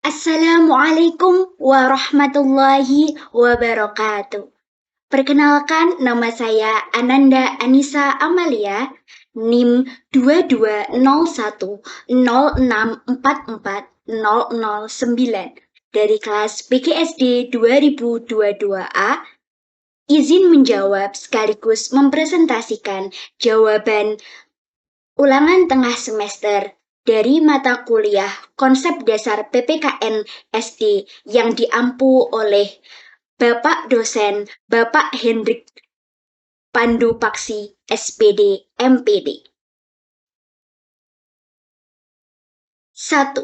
Assalamualaikum warahmatullahi wabarakatuh. Perkenalkan, nama saya Ananda Anissa Amalia, NIM 220106440009 dari kelas PGSD 2022A. Izin menjawab sekaligus mempresentasikan jawaban ulangan tengah semester dari mata kuliah Konsep Dasar PPKN SD yang diampu oleh Bapak Dosen Bapak Hendrik Pandu Paksi, SPD, MPD. 1.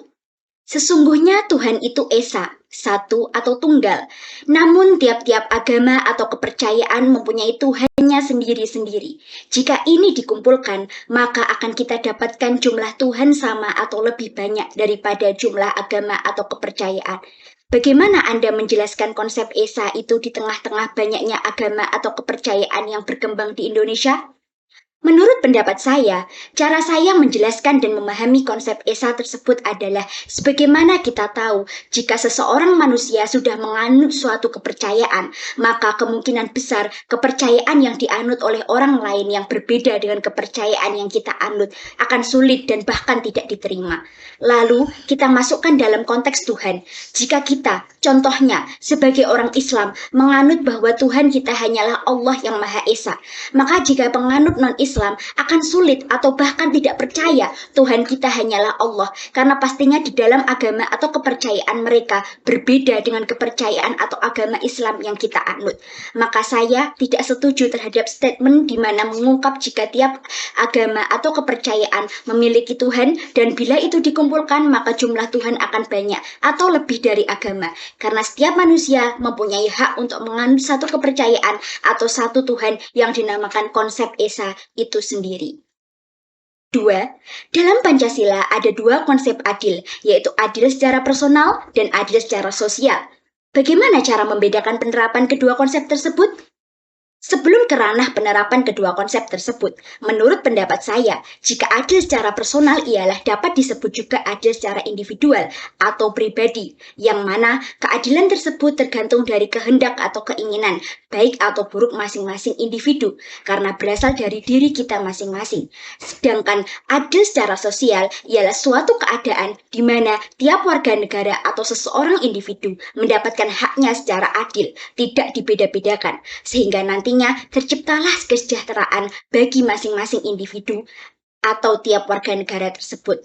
Sesungguhnya Tuhan itu Esa, satu atau tunggal. Namun tiap-tiap agama atau kepercayaan mempunyai Tuhannya sendiri-sendiri. Jika ini dikumpulkan, maka akan kita dapatkan jumlah Tuhan sama atau lebih banyak daripada jumlah agama atau kepercayaan. Bagaimana Anda menjelaskan konsep Esa itu di tengah-tengah banyaknya agama atau kepercayaan yang berkembang di Indonesia? Menurut pendapat saya, cara saya menjelaskan dan memahami konsep Esa tersebut adalah sebagaimana kita tahu, jika seseorang manusia sudah menganut suatu kepercayaan, maka kemungkinan besar kepercayaan yang dianut oleh orang lain yang berbeda dengan kepercayaan yang kita anut akan sulit dan bahkan tidak diterima. Lalu, kita masukkan dalam konteks Tuhan. Jika kita, contohnya, sebagai orang Islam, menganut bahwa Tuhan kita hanyalah Allah yang Maha Esa, maka jika penganut non-Islam akan sulit atau bahkan tidak percaya Tuhan kita hanyalah Allah, karena pastinya di dalam agama atau kepercayaan mereka berbeda dengan kepercayaan atau agama Islam yang kita anut. Maka saya tidak setuju terhadap statement di mana mengungkap jika tiap agama atau kepercayaan memiliki Tuhan dan bila itu dikumpulkan maka jumlah Tuhan akan banyak atau lebih dari agama, karena setiap manusia mempunyai hak untuk menganut satu kepercayaan atau satu Tuhan yang dinamakan konsep Esa itu sendiri. 2. Dalam Pancasila ada dua konsep adil, yaitu adil secara personal dan adil secara sosial. Bagaimana cara membedakan penerapan kedua konsep tersebut? Sebelum ke ranah penerapan kedua konsep tersebut, menurut pendapat saya, jika adil secara personal ialah dapat disebut juga adil secara individual atau pribadi, yang mana keadilan tersebut tergantung dari kehendak atau keinginan, baik atau buruk masing-masing individu, karena berasal dari diri kita masing-masing. Sedangkan adil secara sosial ialah suatu keadaan di mana tiap warga negara atau seseorang individu mendapatkan haknya secara adil, tidak dibeda-bedakan, sehingga nantinya terciptalah kesejahteraan bagi masing-masing individu atau tiap warga negara tersebut.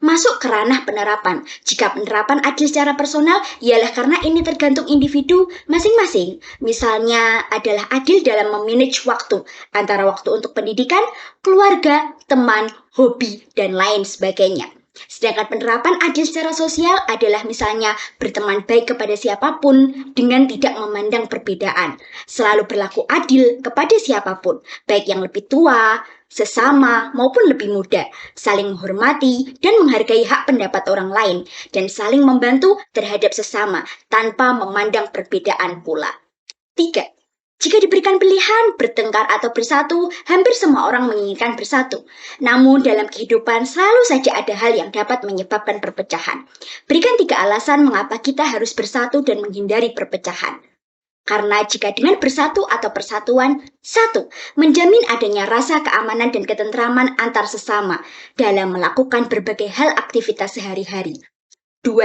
Masuk ke ranah penerapan. Jika penerapan adil secara personal, ialah karena ini tergantung individu masing-masing. Misalnya adalah adil dalam memanage waktu, antara waktu untuk pendidikan, keluarga, teman, hobi, dan lain sebagainya. Sedangkan penerapan adil secara sosial adalah misalnya berteman baik kepada siapapun dengan tidak memandang perbedaan. Selalu berlaku adil kepada siapapun, baik yang lebih tua, sesama, maupun lebih muda. Saling menghormati dan menghargai hak pendapat orang lain, dan saling membantu terhadap sesama tanpa memandang perbedaan pula. 3. Jika diberikan pilihan bertengkar atau bersatu, hampir semua orang menginginkan bersatu. Namun dalam kehidupan selalu saja ada hal yang dapat menyebabkan perpecahan. Berikan 3 alasan mengapa kita harus bersatu dan menghindari perpecahan. Karena jika dengan bersatu atau persatuan, 1. Menjamin adanya rasa keamanan dan ketentraman antar sesama dalam melakukan berbagai hal aktivitas sehari-hari. 2.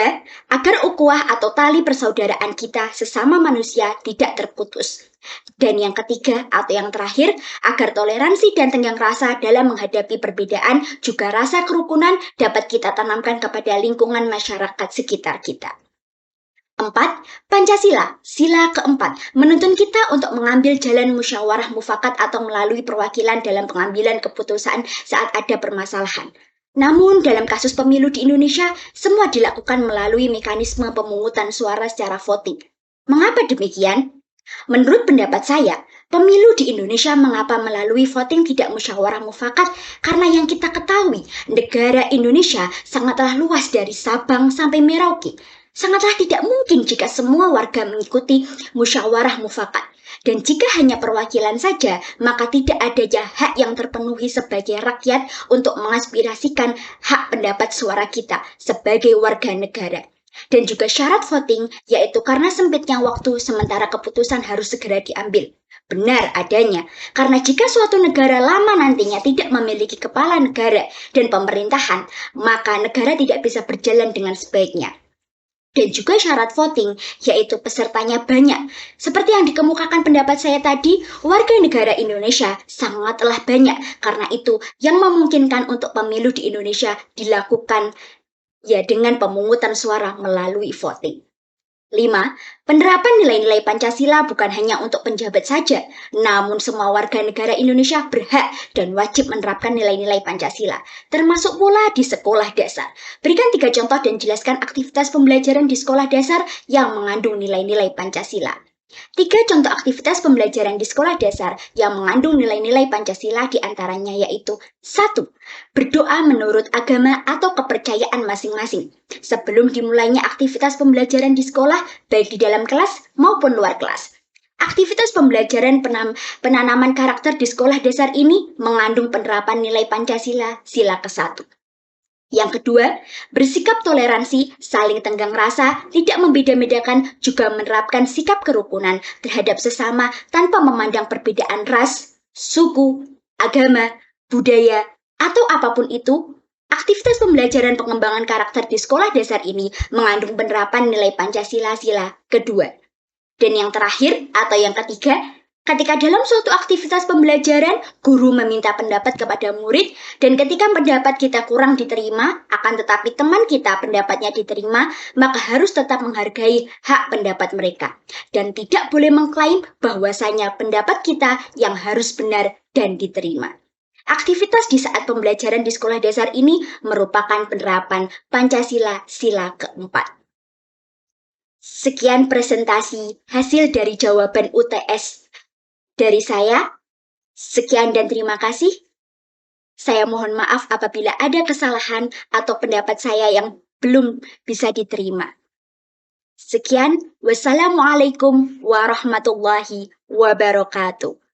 Agar ukhuwah atau tali persaudaraan kita sesama manusia tidak terputus. Dan yang ketiga atau yang terakhir, agar toleransi dan tenggang rasa dalam menghadapi perbedaan juga rasa kerukunan dapat kita tanamkan kepada lingkungan masyarakat sekitar kita. 4. Pancasila, sila keempat, menuntun kita untuk mengambil jalan musyawarah mufakat atau melalui perwakilan dalam pengambilan keputusan saat ada permasalahan. Namun dalam kasus pemilu di Indonesia, semua dilakukan melalui mekanisme pemungutan suara secara voting. Mengapa demikian? Menurut pendapat saya, pemilu di Indonesia mengapa melalui voting tidak musyawarah mufakat? Karena yang kita ketahui, negara Indonesia sangatlah luas dari Sabang sampai Merauke. Sangatlah tidak mungkin jika semua warga mengikuti musyawarah mufakat. Dan jika hanya perwakilan saja, maka tidak ada hak yang terpenuhi sebagai rakyat untuk mengaspirasikan hak pendapat suara kita sebagai warga negara. Dan juga syarat voting, yaitu karena sempitnya waktu sementara keputusan harus segera diambil. Benar adanya, karena jika suatu negara lama nantinya tidak memiliki kepala negara dan pemerintahan, maka negara tidak bisa berjalan dengan sebaiknya. Dan juga syarat voting, yaitu pesertanya banyak. Seperti yang dikemukakan pendapat saya tadi, warga negara Indonesia sangatlah banyak. Karena itu, yang memungkinkan untuk pemilu di Indonesia dilakukan ya dengan pemungutan suara melalui voting. 5. Penerapan nilai-nilai Pancasila bukan hanya untuk penjabat saja, namun semua warga negara Indonesia berhak dan wajib menerapkan nilai-nilai Pancasila, termasuk pula di sekolah dasar. Berikan 3 contoh dan jelaskan aktivitas pembelajaran di sekolah dasar yang mengandung nilai-nilai Pancasila. 3 contoh aktivitas pembelajaran di sekolah dasar yang mengandung nilai-nilai Pancasila diantaranya yaitu 1. Berdoa menurut agama atau kepercayaan masing-masing. Sebelum dimulainya aktivitas pembelajaran di sekolah, baik di dalam kelas maupun luar kelas. Aktivitas pembelajaran penanaman karakter di sekolah dasar ini mengandung penerapan nilai Pancasila sila ke-1. Yang kedua, bersikap toleransi, saling tenggang rasa, tidak membeda-bedakan, juga menerapkan sikap kerukunan terhadap sesama tanpa memandang perbedaan ras, suku, agama, budaya, atau apapun itu. Aktivitas pembelajaran pengembangan karakter di sekolah dasar ini mengandung penerapan nilai Pancasila sila kedua. Dan yang terakhir atau yang ketiga, ketika dalam suatu aktivitas pembelajaran, guru meminta pendapat kepada murid, dan ketika pendapat kita kurang diterima, akan tetapi teman kita pendapatnya diterima, maka harus tetap menghargai hak pendapat mereka. Dan tidak boleh mengklaim bahwasanya pendapat kita yang harus benar dan diterima. Aktivitas di saat pembelajaran di sekolah dasar ini merupakan penerapan Pancasila sila keempat. Sekian presentasi hasil dari jawaban UTS dari saya. Sekian dan terima kasih. Saya mohon maaf apabila ada kesalahan atau pendapat saya yang belum bisa diterima. Sekian, wassalamualaikum warahmatullahi wabarakatuh.